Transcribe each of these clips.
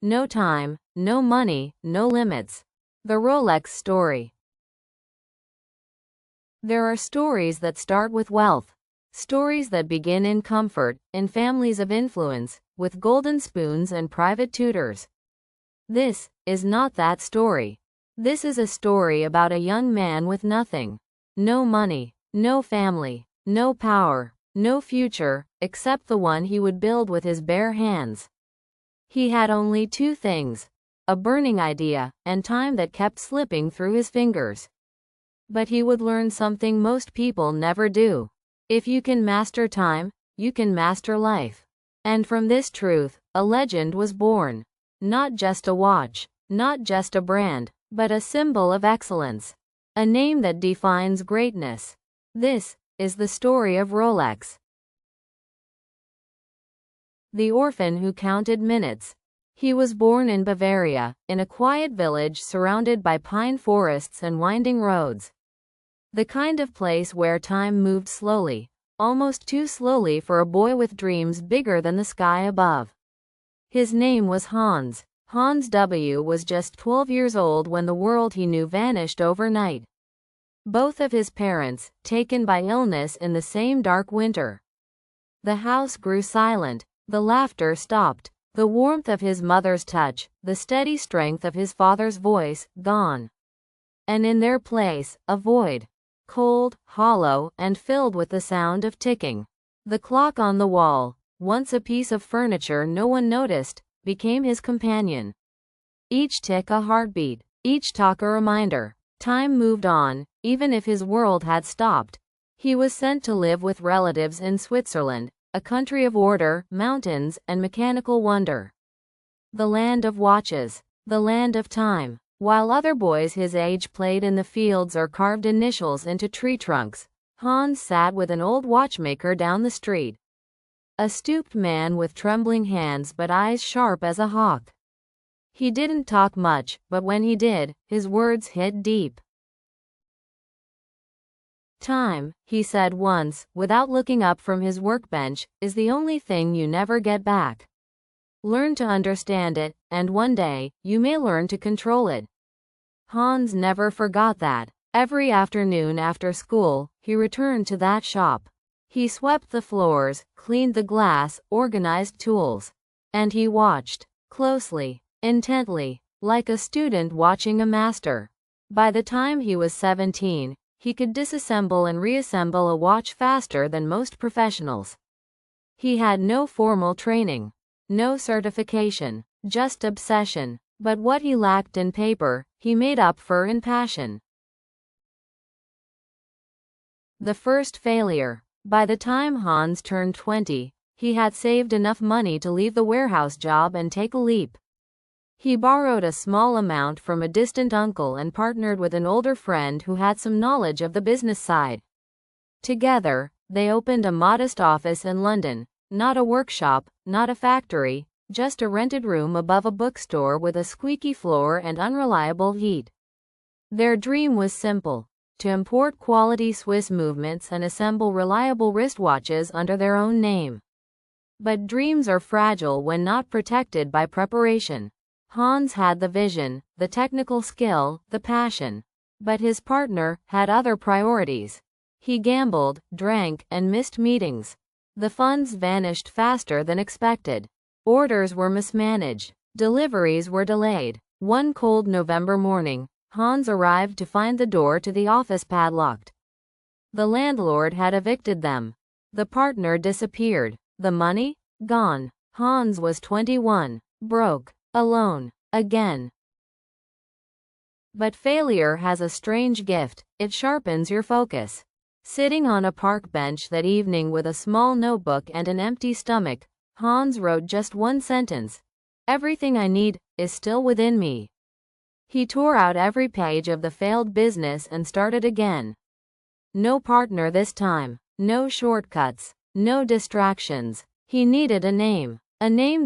no time, no money, no limits. The Rolex story. There are stories that start with wealth. Stories that begin in comfort, in families of influence, with golden spoons and private tutors. This is not that story. This is a story about a young man with nothing. No money, no family, no power, no future, except the one he would build with his bare hands. He had only two things: a burning idea, and time that kept slipping through his fingers. But he would learn something most people never do. If you can master time, you can master life. And from this truth, a legend was born. Not just a watch, not just a brand, but a symbol of excellence. A name that defines greatness. This is the story of Rolex. The orphan who counted minutes. He was born in Bavaria, in a quiet village surrounded by pine forests and winding roads. The kind of place where time moved slowly, almost too slowly for a boy with dreams bigger than the sky above. His name was Hans. Hans W. was just 12 years old when the world he knew vanished overnight. Both of his parents, taken by illness in the same dark winter. The house grew silent, the laughter stopped, the warmth of his mother's touch, the steady strength of his father's voice, gone. And in their place, a void. Cold, hollow, and filled with the sound of ticking. The clock on the wall, once a piece of furniture no one noticed, became his companion. Each tick a heartbeat, each talk a reminder. Time moved on, even if his world had stopped. He was sent to live with relatives in Switzerland, a country of order, mountains, and mechanical wonder. The land of watches, the land of time. While other boys his age played in the fields or carved initials into tree trunks, Hans sat with an old watchmaker down the street. A stooped man with trembling hands but eyes sharp as a hawk. He didn't talk much, but when he did, his words hit deep. "Time," he said once, without looking up from his workbench, "is the only thing you never get back. Learn to understand it, and one day, you may learn to control it." Hans never forgot that. Every afternoon after school, he returned to that shop. He swept the floors, cleaned the glass, organized tools. And he watched, closely, intently, like a student watching a master. By the time he was 17, he could disassemble and reassemble a watch faster than most professionals. He had no formal training. No certification, just obsession. But what he lacked in paper, he made up for in passion. The first failure. By the time Hans turned 20, he had saved enough money to leave the warehouse job and take a leap. He borrowed a small amount from a distant uncle and partnered with an older friend who had some knowledge of the business side. Together, they opened a modest office in London. Not a workshop, not a factory, just a rented room above a bookstore with a squeaky floor and unreliable heat. Their dream was simple: to import quality Swiss movements and assemble reliable wristwatches under their own name. But dreams are fragile when not protected by preparation. Hans had the vision, the technical skill, the passion. But his partner had other priorities. He gambled, drank, and missed meetings. The funds vanished faster than expected. Orders were mismanaged. Deliveries were delayed. One cold November morning, Hans arrived to find the door to the office padlocked. The landlord had evicted them. The partner disappeared. The money? Gone. Hans was 21, broke, alone, again. But failure has a strange gift. It sharpens your focus. Sitting on a park bench that evening with a small notebook and an empty stomach, Hans wrote just one sentence: "Everything I need is still within me." He tore out every page of the failed business and started again. No partner this time, no shortcuts, no distractions. He needed a name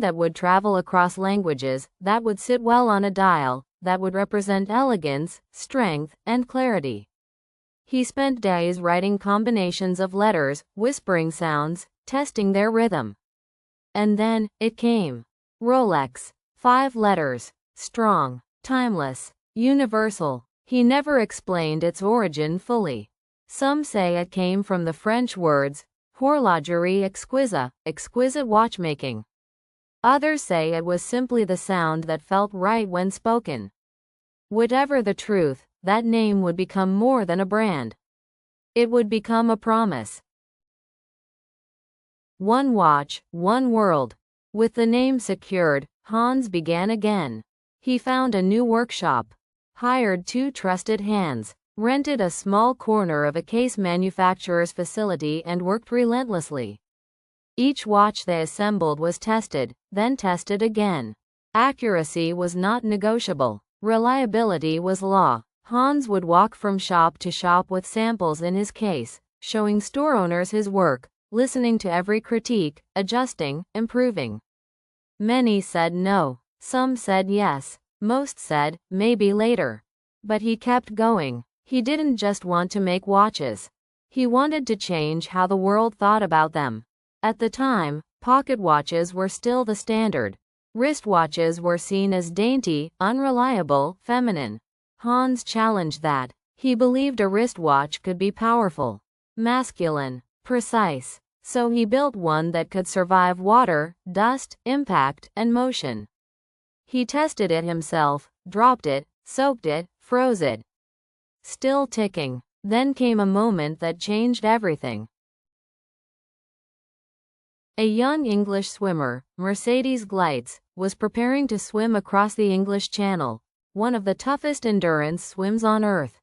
that would travel across languages, that would sit well on a dial, that would represent elegance, strength, and clarity. He spent days writing combinations of letters, whispering sounds, testing their rhythm. And then, it came. Rolex. 5 letters. Strong, timeless, universal. He never explained its origin fully. Some say it came from the French words horlogerie exquise, exquisite watchmaking. Others say it was simply the sound that felt right when spoken. Whatever the truth, that name would become more than a brand. It would become a promise. One watch, one world. With the name secured, Hans began again. He found a new workshop, hired 2 trusted hands, rented a small corner of a case manufacturer's facility and worked relentlessly. Each watch they assembled was tested, then tested again. Accuracy was not negotiable. Reliability was law. Hans would walk from shop to shop with samples in his case, showing store owners his work, listening to every critique, adjusting, improving. Many said no. Some said yes. Most said, maybe later. But he kept going. He didn't just want to make watches. He wanted to change how the world thought about them. At the time, pocket watches were still the standard. Wristwatches were seen as dainty, unreliable, feminine. Hans challenged that. He believed a wristwatch could be powerful, masculine, precise. So he built one that could survive water, dust, impact, and motion. He tested it himself, dropped it, soaked it, froze it. Still ticking. Then came a moment that changed everything. A young English swimmer, Mercedes Gleitz, was preparing to swim across the English Channel, one of the toughest endurance swims on Earth.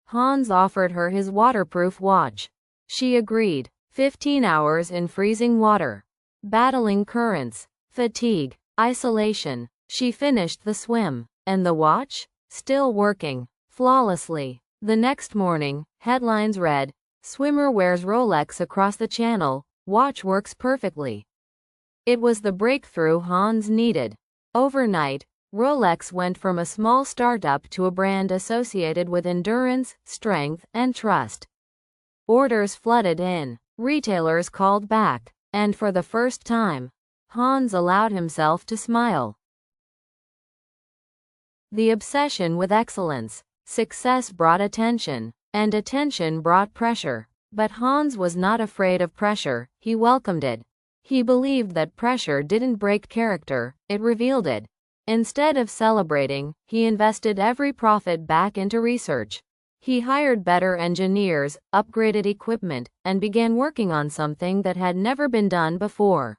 Hans offered her his waterproof watch. She agreed. 15 hours in freezing water, battling currents, fatigue, isolation. She finished the swim, and the watch? Still working, flawlessly. The next morning, headlines read, "Swimmer wears Rolex across the channel, watch works perfectly." It was the breakthrough Hans needed. Overnight, Rolex went from a small startup to a brand associated with endurance, strength, and trust. Orders flooded in. Retailers called back, and for the first time, Hans allowed himself to smile. The obsession with excellence. Success brought attention, and attention brought pressure. But Hans was not afraid of pressure, he welcomed it. He believed that pressure didn't break character, it revealed it. Instead of celebrating, he invested every profit back into research. He hired better engineers, upgraded equipment, and began working on something that had never been done before.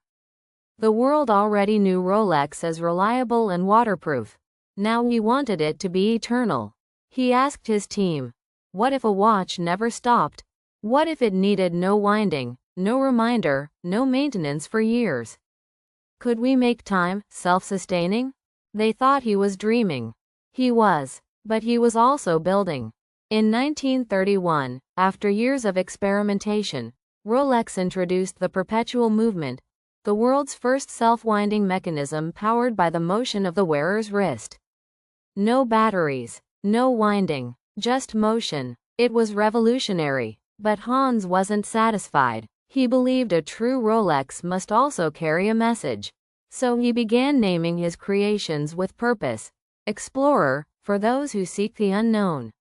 The world already knew Rolex as reliable and waterproof. Now he wanted it to be eternal. He asked his team, what if a watch never stopped? What if it needed no winding, no reminder, no maintenance for years? Could we make time self-sustaining? They thought he was dreaming. He was, but he was also building. In 1931, after years of experimentation, Rolex introduced the perpetual movement, the world's first self-winding mechanism powered by the motion of the wearer's wrist. No batteries, no winding, just motion. It was revolutionary. But Hans wasn't satisfied. He believed a true Rolex must also carry a message. So he began naming his creations with purpose. Explorer, for those who seek the unknown.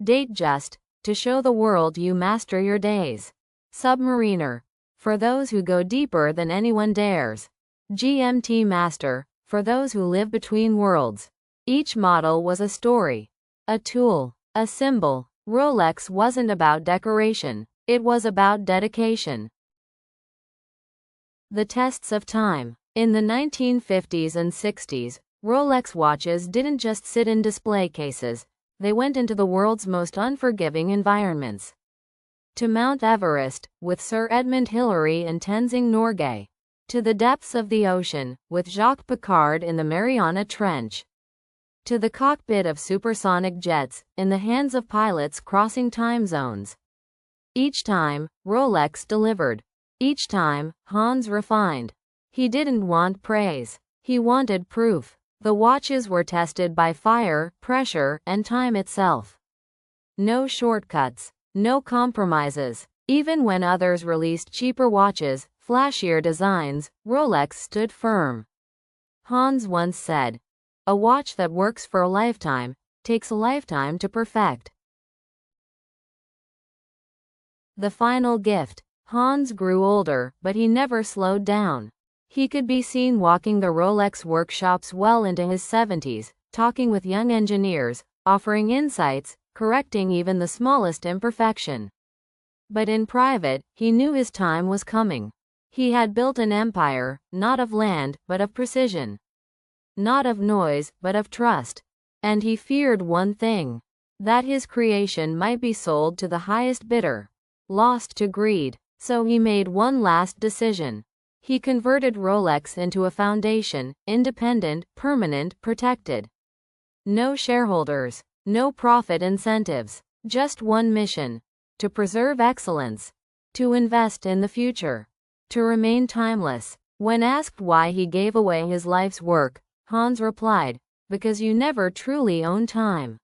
Datejust, to show the world you master your days. Submariner, for those who go deeper than anyone dares. GMT Master, for those who live between worlds. Each model was a story, a tool, a symbol. Rolex wasn't about decoration, it was about dedication. The tests of time. In the 1950s and 60s, Rolex watches didn't just sit in display cases, they went into the world's most unforgiving environments. To Mount Everest, with Sir Edmund Hillary and Tenzing Norgay. To the depths of the ocean, with Jacques Piccard in the Mariana Trench. To the cockpit of supersonic jets, in the hands of pilots crossing time zones. Each time, Rolex delivered. Each time, Hans refined. He didn't want praise. He wanted proof. The watches were tested by fire, pressure, and time itself. No shortcuts. No compromises. Even when others released cheaper watches, flashier designs, Rolex stood firm. Hans once said, "A watch that works for a lifetime takes a lifetime to perfect." The final gift. Hans grew older, but he never slowed down. He could be seen walking the Rolex workshops well into his 70s, talking with young engineers, offering insights, correcting even the smallest imperfection. But in private, he knew his time was coming. He had built an empire, not of land, but of precision. Not of noise, but of trust. And he feared one thing: that his creation might be sold to the highest bidder, lost to greed. So he made one last decision. He converted Rolex into a foundation, independent, permanent, protected. No shareholders, no profit incentives, just one mission: to preserve excellence, to invest in the future, to remain timeless. When asked why he gave away his life's work, Hans replied, "Because you never truly own time.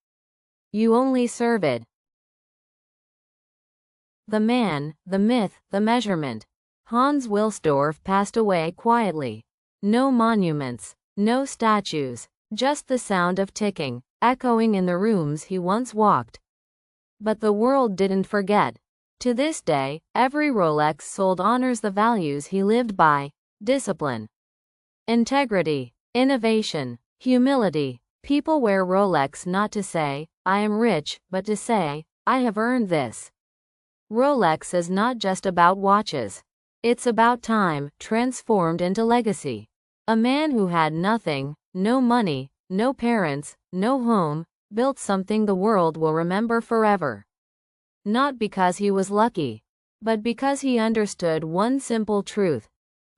You only serve it." The man, the myth, the measurement. Hans Wilsdorf passed away quietly. No monuments, no statues, just the sound of ticking, echoing in the rooms he once walked. But the world didn't forget. To this day, every Rolex sold honors the values he lived by: discipline, integrity, innovation, humility. People wear Rolex not to say, "I am rich," but to say, "I have earned this." Rolex is not just about watches. It's about time, transformed into legacy. A man who had nothing, no money, no parents, no home, built something the world will remember forever. Not because he was lucky, but because he understood one simple truth: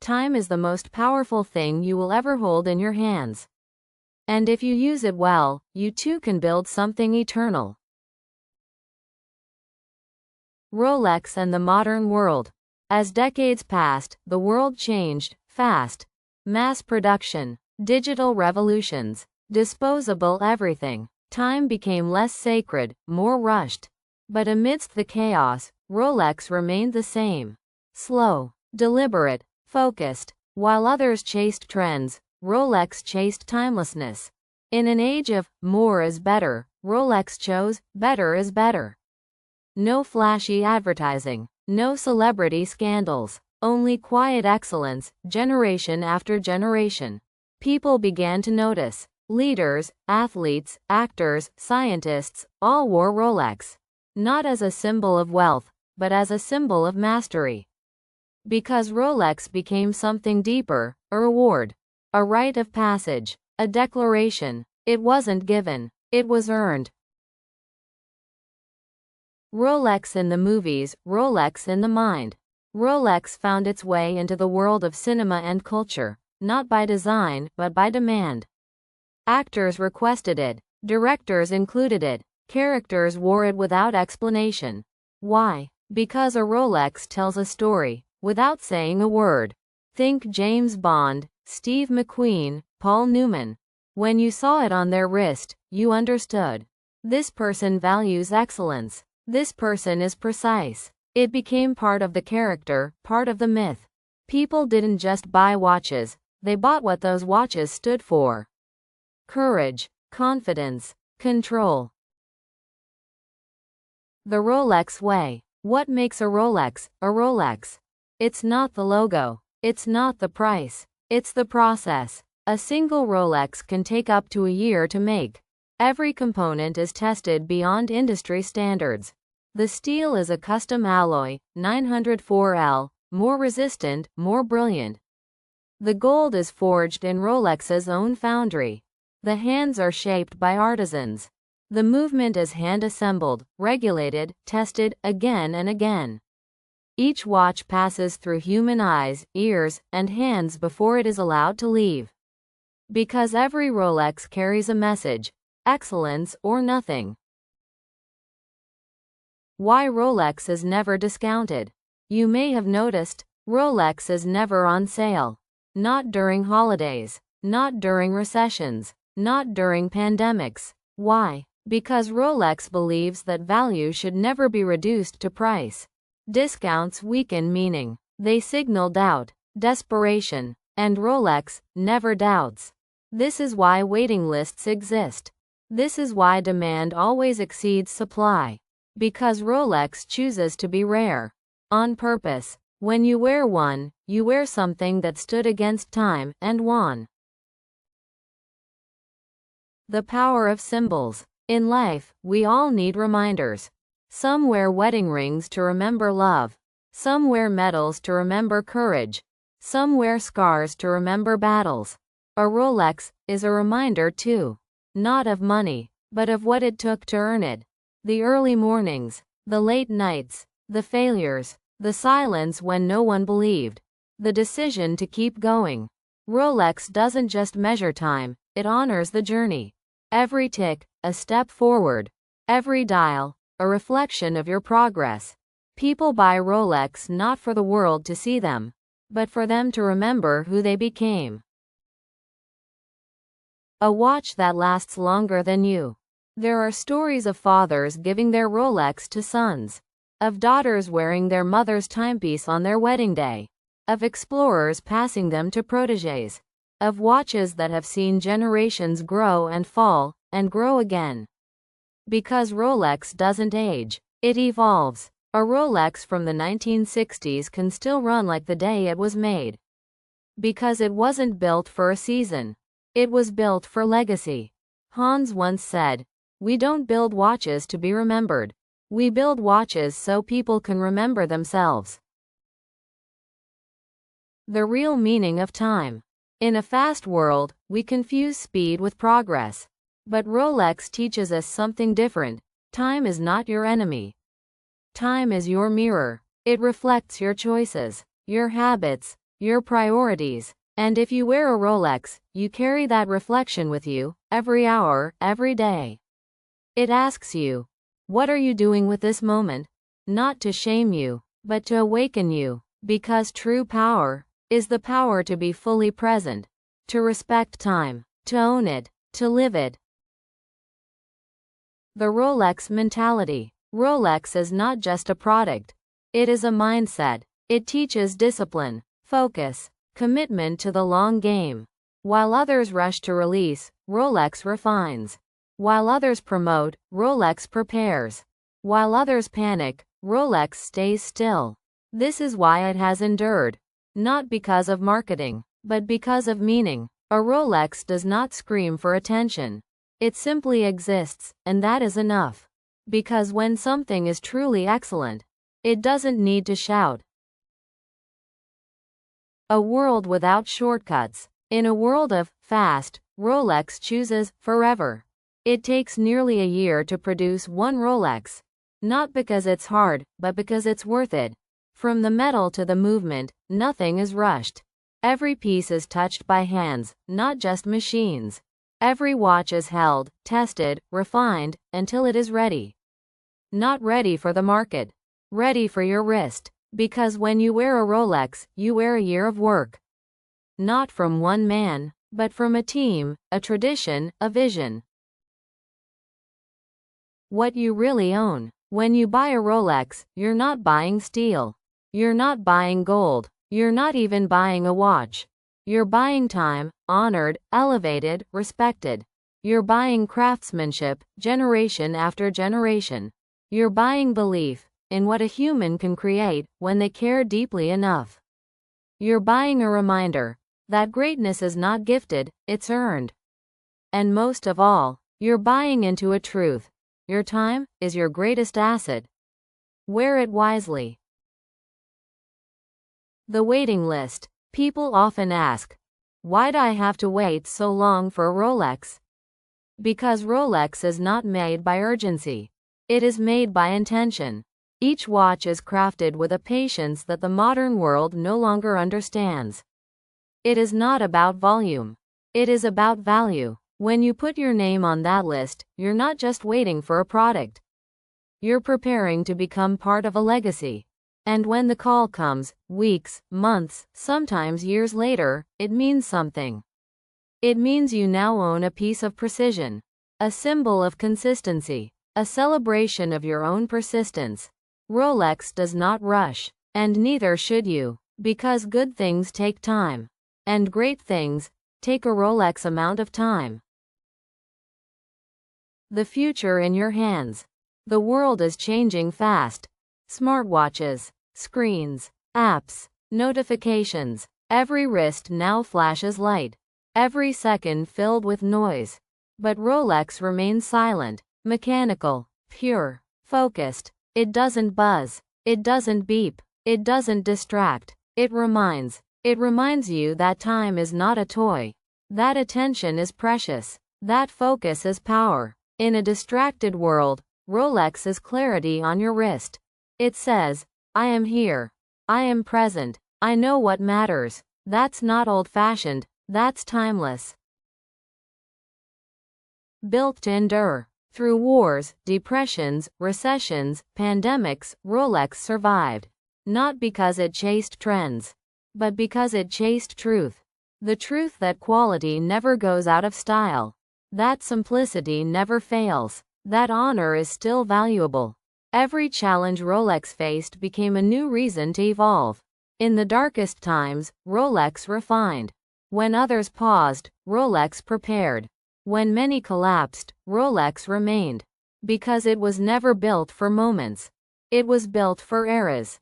time is the most powerful thing you will ever hold in your hands. And if you use it well, you too can build something eternal. Rolex and the modern world. As decades passed, the world changed fast. Mass production, digital revolutions, disposable everything. Time became less sacred, more rushed. But amidst the chaos, Rolex remained the same. Slow, deliberate, focused. While others chased trends, Rolex chased timelessness. In an age of more is better, Rolex chose better is better. No flashy advertising, no celebrity scandals, only quiet excellence, generation after generation. People began to notice. Leaders, athletes, actors, scientists, all wore Rolex. Not as a symbol of wealth, but as a symbol of mastery. Because Rolex became something deeper: a reward, a rite of passage, a declaration. It wasn't given, it was earned. Rolex in the movies, Rolex in the mind. Rolex found its way into the world of cinema and culture, not by design, but by demand. Actors requested it, directors included it, characters wore it without explanation. Why? Because a Rolex tells a story, without saying a word. Think James Bond, Steve McQueen, Paul Newman. When you saw it on their wrist, you understood. This person values excellence. This person is precise. It became part of the character, part of the myth. People didn't just buy watches, they bought what those watches stood for. Courage, confidence, control. The Rolex way. What makes a Rolex a Rolex? It's not the logo. It's not the price. It's the process. A single Rolex can take up to a year to make. Every component is tested beyond industry standards. The steel is a custom alloy, 904L, more resistant, more brilliant. The gold is forged in Rolex's own foundry. The hands are shaped by artisans. The movement is hand-assembled, regulated, tested, again and again. Each watch passes through human eyes, ears, and hands before it is allowed to leave. Because every Rolex carries a message: excellence or nothing. Why Rolex is never discounted. You may have noticed, Rolex is never on sale. Not during holidays. Not during recessions. Not during pandemics. Why? Because Rolex believes that value should never be reduced to price. Discounts weaken meaning. They signal doubt, desperation, And Rolex never doubts. This is why waiting lists exist. This is why demand always exceeds supply. Because Rolex chooses to be rare. On purpose. When you wear one, you wear something that stood against time and won. The power of symbols. In life, we all need reminders. Some wear wedding rings to remember love. Some wear medals to remember courage. Some wear scars to remember battles. A Rolex is a reminder too. Not of money, but of what it took to earn it. The early mornings, the late nights, the failures, the silence when no one believed, the decision to keep going. Rolex doesn't just measure time, it honors the journey. Every tick, a step forward. Every dial, a reflection of your progress. People buy Rolex not for the world to see them, but for them to remember who they became. A watch that lasts longer than you. There are stories of fathers giving their Rolex to sons, of daughters wearing their mother's timepiece on their wedding day, of explorers passing them to protégés, of watches that have seen generations grow and fall, and grow again. Because Rolex doesn't age, it evolves. A Rolex from the 1960s can still run like the day it was made. Because it wasn't built for a season. It was built for legacy. Hans once said, "We don't build watches to be remembered. We build watches so people can remember themselves." The real meaning of time. In a fast world, we confuse speed with progress. But Rolex teaches us something different. Time is not your enemy. Time is your mirror. It reflects your choices, your habits, your priorities. And if you wear a Rolex, you carry that reflection with you, every hour, every day. It asks you, what are you doing with this moment? Not to shame you, but to awaken you. Because true power is the power to be fully present, to respect time, to own it, to live it. The Rolex mentality. Rolex is not just a product. It is a mindset. It teaches discipline, focus, commitment to the long game. While others rush to release, Rolex refines. While others promote, Rolex prepares. While others panic, Rolex stays still. This is why it has endured. Not because of marketing, but because of meaning. A Rolex does not scream for attention. It simply exists, and that is enough. Because when something is truly excellent, it doesn't need to shout. A world without shortcuts. In a world of fast, Rolex chooses forever. It takes nearly a year to produce one Rolex. Not because it's hard, but because it's worth it. From the metal to the movement, nothing is rushed. Every piece is touched by hands, not just machines. Every watch is held, tested, refined, until it is ready. Not ready for the market. Ready for your wrist. Because when you wear a Rolex, you wear a year of work. Not from one man, but from a team, a tradition, a vision. What you really own. When you buy a Rolex, you're not buying steel. You're not buying gold. You're not even buying a watch. You're buying time, honored, elevated, respected. You're buying craftsmanship, generation after generation. You're buying belief in what a human can create when they care deeply enough. You're buying a reminder that greatness is not gifted, it's earned. And most of all, you're buying into a truth. Your time is your greatest asset. Wear it wisely. The waiting list. People often ask, why do I have to wait so long for a Rolex? Because Rolex is not made by urgency. It is made by intention. Each watch is crafted with a patience that the modern world no longer understands. It is not about volume. It is about value. When you put your name on that list, you're not just waiting for a product. You're preparing to become part of a legacy. And when the call comes, weeks, months, sometimes years later, it means something. It means you now own a piece of precision, a symbol of consistency, a celebration of your own persistence. Rolex does not rush, and neither should you, because good things take time. And great things take a Rolex amount of time. The future in your hands. The world is changing fast. Smartwatches, screens, apps, notifications. Every wrist now flashes light. Every second filled with noise. But Rolex remains silent, mechanical, pure, focused. It doesn't buzz. It doesn't beep. It doesn't distract. It reminds. It reminds you that time is not a toy. That attention is precious. That focus is power. In a distracted world, Rolex is clarity on your wrist. It says, I am here. I am present. I know what matters. That's not old-fashioned. That's timeless. Built to endure. Through wars, depressions, recessions, pandemics, Rolex survived. Not because it chased trends, but because it chased truth. The truth that quality never goes out of style. That simplicity never fails. That honor is still valuable. Every challenge Rolex faced became a new reason to evolve. In the darkest times, Rolex refined. When others paused, Rolex prepared. When many collapsed, Rolex remained. Because it was never built for moments. It was built for eras.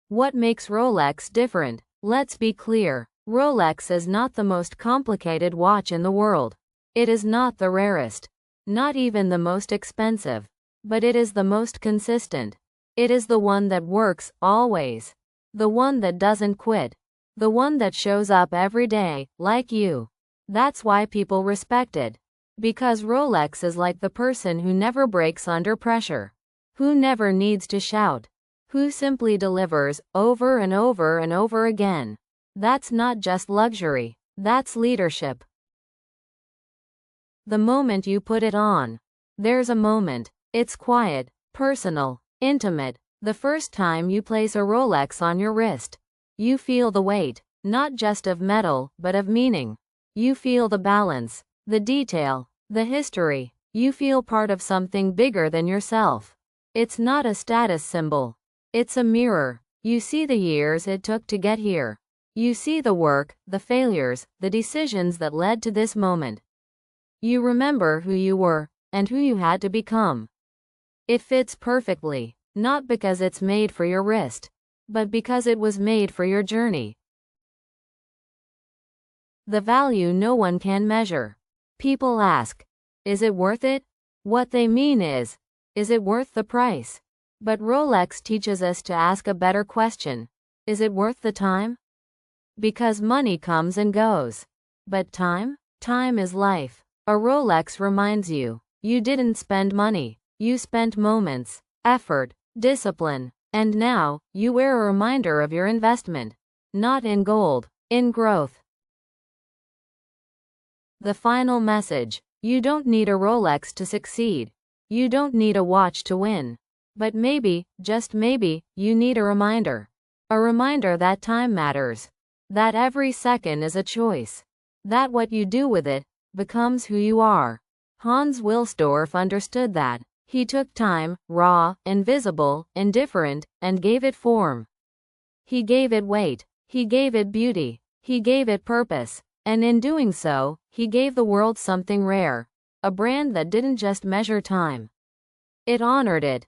What makes Rolex different? Let's be clear. Rolex is not the most complicated watch in the world. It is not the rarest. Not even the most expensive. But it is the most consistent. It is the one that works, always. The one that doesn't quit. The one that shows up every day, like you. That's why people respect it. Because Rolex is like the person who never breaks under pressure. Who never needs to shout. Who simply delivers, over and over and over again. That's not just luxury. That's leadership. The moment you put it on. There's a moment. It's quiet, personal, intimate. The first time you place a Rolex on your wrist. You feel the weight, not just of metal, but of meaning. You feel the balance, the detail, the history. You feel part of something bigger than yourself. It's not a status symbol. It's a mirror. You see the years it took to get here. You see the work, the failures, the decisions that led to this moment. You remember who you were, and who you had to become. It fits perfectly, not because it's made for your wrist, but because it was made for your journey. The value no one can measure. People ask, is it worth it? What they mean is it worth the price? But Rolex teaches us to ask a better question. Is it worth the time? Because money comes and goes. But time? Time is life. A Rolex reminds you, you didn't spend money. You spent moments, effort, discipline. And now, you wear a reminder of your investment. Not in gold, in growth. The final message. You don't need a Rolex to succeed. You don't need a watch to win. But maybe, just maybe, you need a reminder. A reminder that time matters. That every second is a choice. That what you do with it becomes who you are. Hans Wilsdorf understood that. He took time, raw, invisible, indifferent, and gave it form. He gave it weight. He gave it beauty. He gave it purpose. And in doing so, he gave the world something rare. A brand that didn't just measure time. It honored it.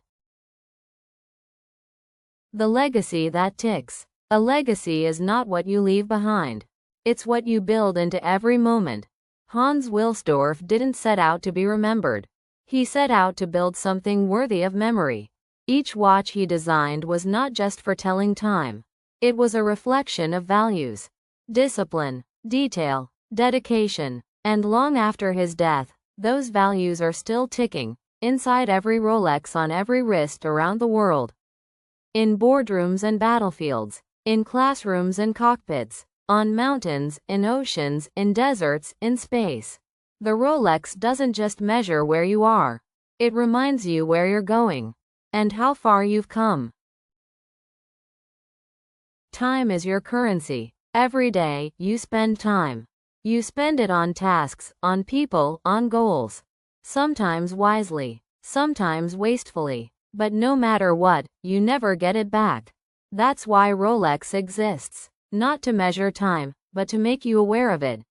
The legacy that ticks. A legacy is not what you leave behind. It's what you build into every moment. Hans Wilsdorf didn't set out to be remembered. He set out to build something worthy of memory. Each watch he designed was not just for telling time. It was a reflection of values, discipline, detail, dedication. And long after his death, those values are still ticking, inside every Rolex on every wrist around the world. In boardrooms and battlefields, in classrooms and cockpits, on mountains, in oceans, in deserts, in space. The Rolex doesn't just measure where you are. It reminds you where you're going. And how far you've come. Time is your currency. Every day, you spend time. You spend it on tasks, on people, on goals. Sometimes wisely, sometimes wastefully. But no matter what, you never get it back. That's why Rolex exists. not to measure time, but to make you aware of it.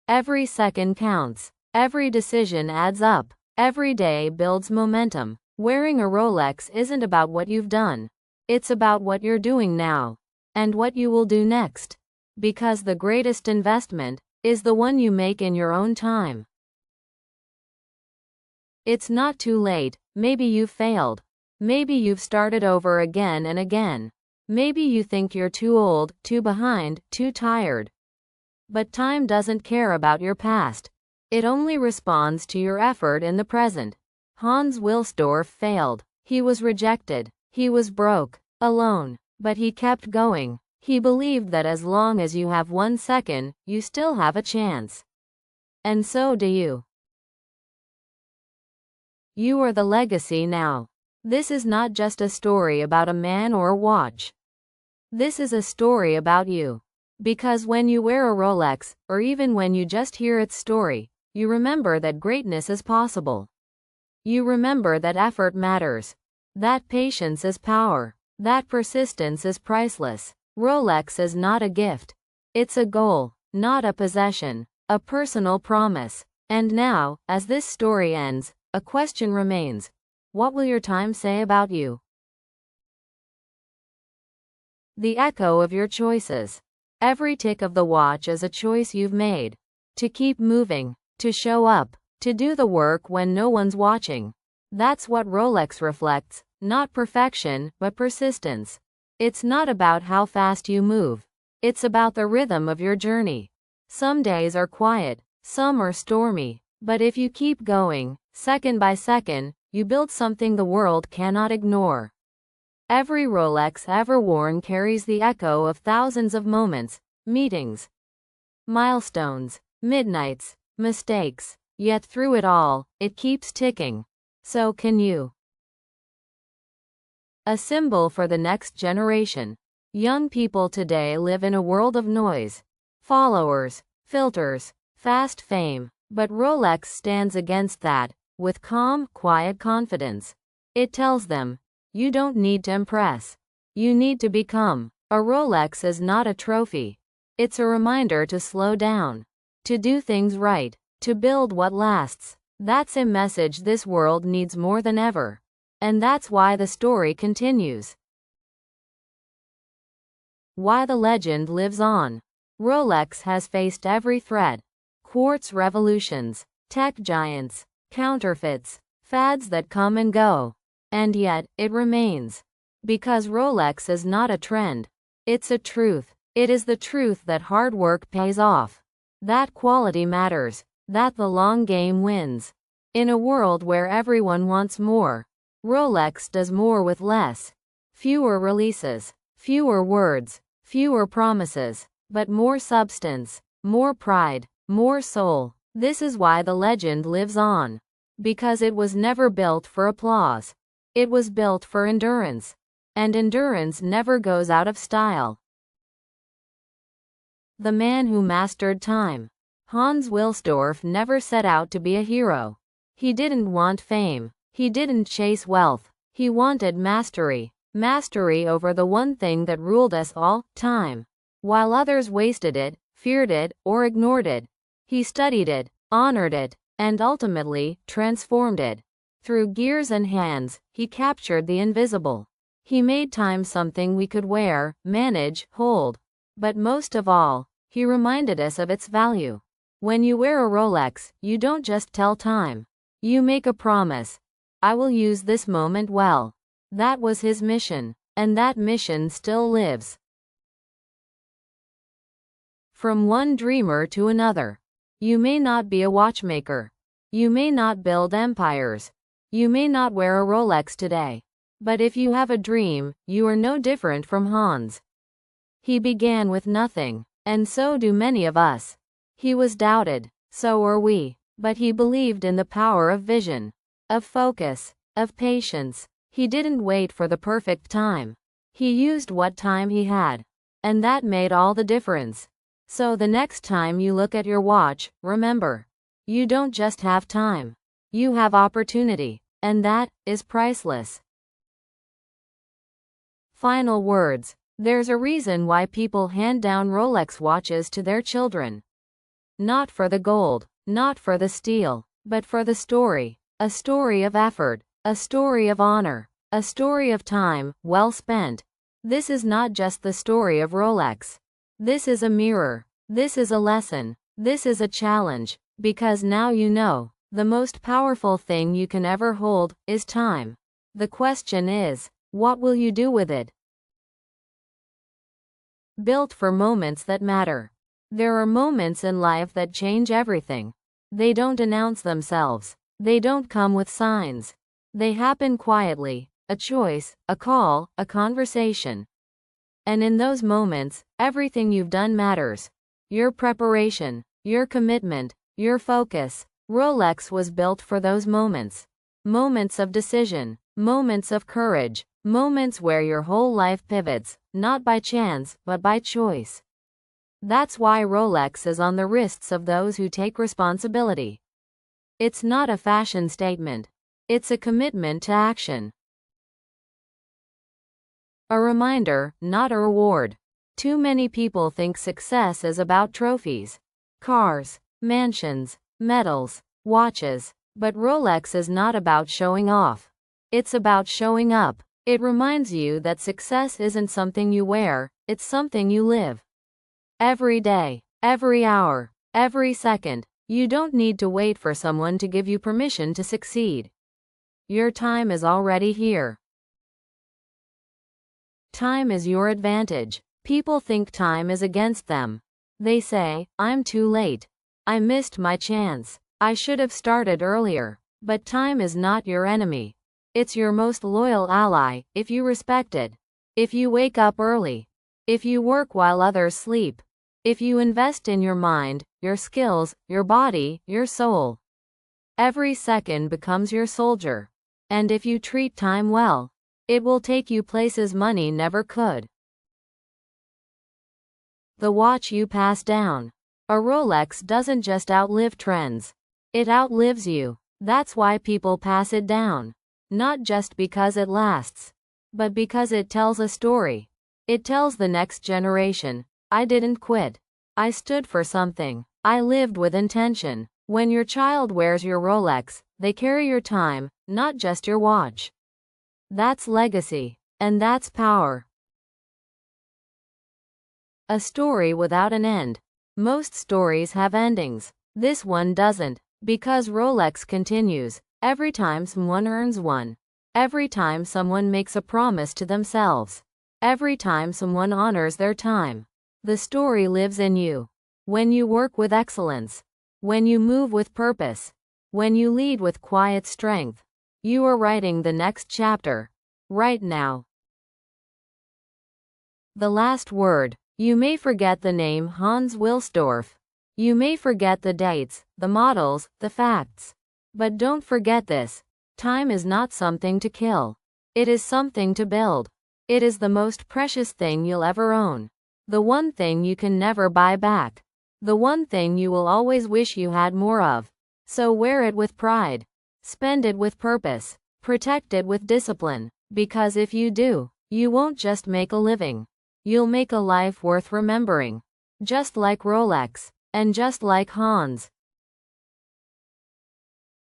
Every second counts. Every decision adds up. Every day builds momentum. Wearing a Rolex isn't about what you've done. It's about what you're doing now. And what you will do next. Because the greatest investment is the one you make in your own time. It's not too late. Maybe you've failed. Maybe you've started over again and again. Maybe you think you're too old, too behind, too tired. But time doesn't care about your past. It only responds to your effort in the present. Hans Wilsdorf failed. He was rejected. He was broke, alone. But he kept going. He believed that as long as you have 1 second, you still have a chance. And so do you. You are the legacy now. This is not just a story about a man or a watch. This is a story about you. Because when you wear a Rolex, or even when you just hear its story, you remember that greatness is possible. You remember that effort matters. That patience is power. That persistence is priceless. Rolex is not a gift. It's a goal, not a possession, a personal promise. And now, as this story ends, a question remains. What will your time say about you? The echo of your choices. Every tick of the watch is a choice you've made. To keep moving, to show up, to do the work when no one's watching. That's what Rolex reflects, not perfection, but persistence. It's not about how fast you move. It's about the rhythm of your journey. Some days are quiet, some are stormy, but if you keep going, second by second, you build something the world cannot ignore. Every Rolex ever worn carries the echo of thousands of moments, meetings, milestones, midnights, mistakes. Yet through it all, it keeps ticking. So can you. A symbol for the next generation. Young people today live in a world of noise, followers, filters, fast fame. But Rolex stands against that, with calm, quiet confidence. It tells them, you don't need to impress. You need to become. A Rolex is not a trophy. It's a reminder to slow down. To do things right. To build what lasts. That's a message this world needs more than ever. And that's why the story continues. Why the legend lives on. Rolex has faced every threat. Quartz revolutions, tech giants, counterfeits, fads that come and go. And yet, it remains. Because Rolex is not a trend. It's a truth. It is the truth that hard work pays off. That quality matters. That the long game wins. In a world where everyone wants more, Rolex does more with less. Fewer releases, fewer words, fewer promises, but more substance, more pride, more soul. This is why the legend lives on. Because it was never built for applause. It was built for endurance. And endurance never goes out of style. The man who mastered time. Hans Wilsdorf never set out to be a hero. He didn't want fame. He didn't chase wealth. He wanted mastery. Mastery over the one thing that ruled us all, time. While others wasted it, feared it, or ignored it, he studied it, honored it, and ultimately, transformed it. Through gears and hands, he captured the invisible. He made time something we could wear, manage, hold. But most of all, he reminded us of its value. When you wear a Rolex, you don't just tell time. You make a promise. I will use this moment well. That was his mission. And that mission still lives. From one dreamer to another. You may not be a watchmaker. You may not build empires. You may not wear a Rolex today. But if you have a dream, you are no different from Hans. He began with nothing. And so do many of us. He was doubted. So are we. But he believed in the power of vision, of focus, of patience. He didn't wait for the perfect time. He used what time he had. And that made all the difference. So the next time you look at your watch, remember, you don't just have time. You have opportunity. And that is priceless. Final words. There's a reason why people hand down Rolex watches to their children. Not for the gold, not for the steel, but for the story. A story of effort, a story of honor, a story of time well spent. This is not just the story of Rolex. This is a mirror. This is a lesson. This is a challenge. Because now you know, the most powerful thing you can ever hold is time. The question is, what will you do with it? Built for moments that matter. There are moments in life that change everything. They don't announce themselves. They don't come with signs. They happen quietly. A choice, a call, a conversation. And in those moments, everything you've done matters. Your preparation, your commitment, your focus. Rolex was built for those moments. Moments of decision, moments of courage, moments where your whole life pivots, not by chance, but by choice. That's why Rolex is on the wrists of those who take responsibility. It's not a fashion statement. It's a commitment to action. A reminder, not a reward. Too many people think success is about trophies, cars, mansions, medals, watches. But Rolex is not about showing off. It's about showing up. It reminds you that success isn't something you wear, it's something you live. Every day, every hour, every second. You don't need to wait for someone to give you permission to succeed. Your time is already here. Time is your advantage. People think time is against them. They say, I'm too late. I missed my chance. I should have started earlier. But time is not your enemy. It's your most loyal ally, if you respect it. If you wake up early. If you work while others sleep. If you invest in your mind, your skills, your body, your soul. Every second becomes your soldier. And if you treat time well, it will take you places money never could. The watch you pass down. A Rolex doesn't just outlive trends. It outlives you. That's why people pass it down. Not just because it lasts, but because it tells a story. It tells the next generation, I didn't quit. I stood for something. I lived with intention. When your child wears your Rolex, they carry your time, not just your watch. That's legacy. And that's power. A story without an end. Most stories have endings. This one doesn't. Because Rolex continues. Every time someone earns one. Every time someone makes a promise to themselves. Every time someone honors their time. The story lives in you. When you work with excellence. When you move with purpose. When you lead with quiet strength. You are writing the next chapter. Right now. The last word. You may forget the name Hans Wilsdorf. You may forget the dates, the models, the facts. But don't forget this. Time is not something to kill. It is something to build. It is the most precious thing you'll ever own. The one thing you can never buy back. The one thing you will always wish you had more of. So wear it with pride. Spend it with purpose. Protect it with discipline. Because if you do, you won't just make a living. You'll make a life worth remembering. Just like Rolex. And just like Hans.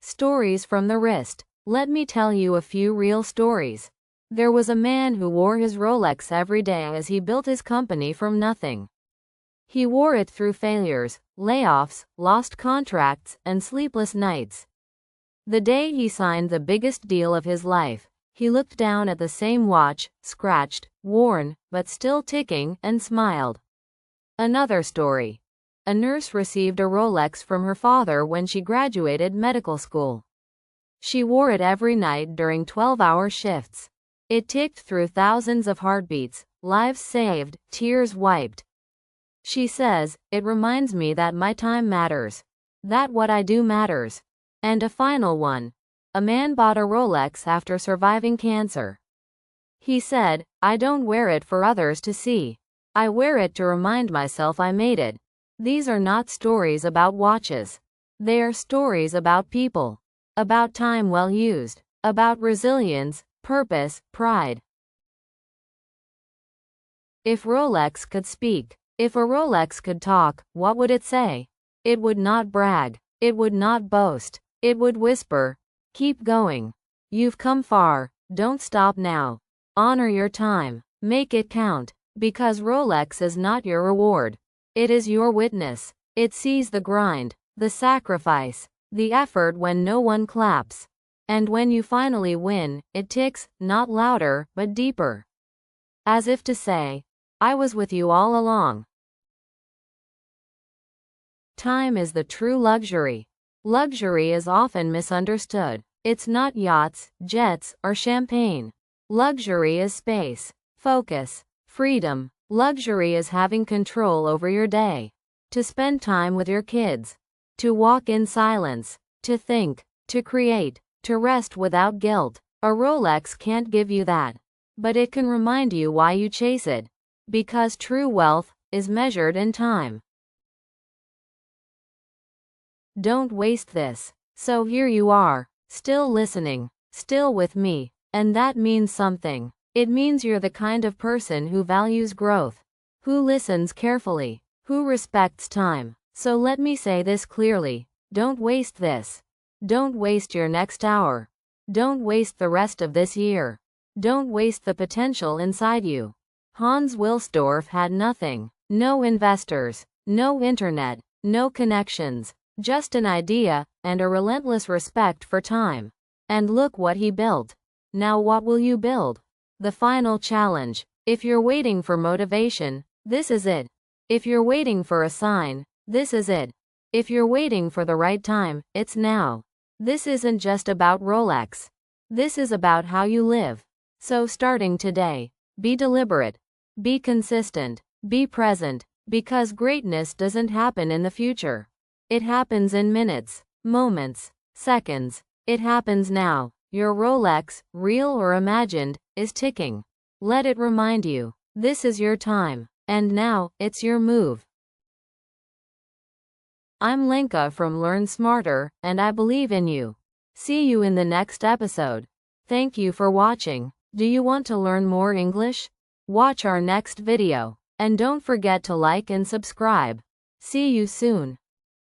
Stories from the wrist. Let me tell you a few real stories. There was a man who wore his Rolex every day as he built his company from nothing. He wore it through failures, layoffs, lost contracts, and sleepless nights. The day he signed the biggest deal of his life, he looked down at the same watch, scratched, worn, but still ticking, and smiled. Another story. A nurse received a Rolex from her father when she graduated medical school. She wore it every night during 12-hour shifts. It ticked through thousands of heartbeats, lives saved, tears wiped. She says, it reminds me that my time matters. That what I do matters. And a final one. A man bought a Rolex after surviving cancer. He said, I don't wear it for others to see. I wear it to remind myself I made it. These are not stories about watches. They are stories about people. About time well used. About resilience, purpose, pride. If Rolex could speak, if a Rolex could talk, what would it say? It would not brag. It would not boast. It would whisper, "Keep going. You've come far. Don't stop now. Honor your time. Make it count." Because Rolex is not your reward. It is your witness. It sees the grind, the sacrifice, the effort when no one claps. And when you finally win, it ticks, not louder, but deeper. As if to say, "I was with you all along." Time is the true luxury. Luxury is often misunderstood. It's not yachts, jets, or champagne. Luxury is space, focus, freedom. Luxury is having control over your day. To spend time with your kids. To walk in silence. To think. To create. To rest without guilt. A Rolex can't give you that. But it can remind you why you chase it. Because true wealth is measured in time. Don't waste this. So here you are, still listening, still with me. And that means something. It means you're the kind of person who values growth, who listens carefully, who respects time. So let me say this clearly. Don't waste this. Don't waste your next hour. Don't waste the rest of this year. Don't waste the potential inside you. Hans Wilsdorf had nothing. No investors. No internet. No connections. Just an idea, and a relentless respect for time. And look what he built. Now what will you build? The final challenge. If you're waiting for motivation, this is it. If you're waiting for a sign, this is it. If you're waiting for the right time, it's now. This isn't just about Rolex. This is about how you live. So starting today, be deliberate. Be consistent. Be present. Because greatness doesn't happen in the future. It happens in minutes, moments, seconds. It happens now. Your Rolex, real or imagined, is ticking. Let it remind you, this is your time. And now, it's your move. I'm Lenka from Learn Smarter, and I believe in you. See you in the next episode. Thank you for watching. Do you want to learn more English? Watch our next video. And don't forget to like and subscribe. See you soon.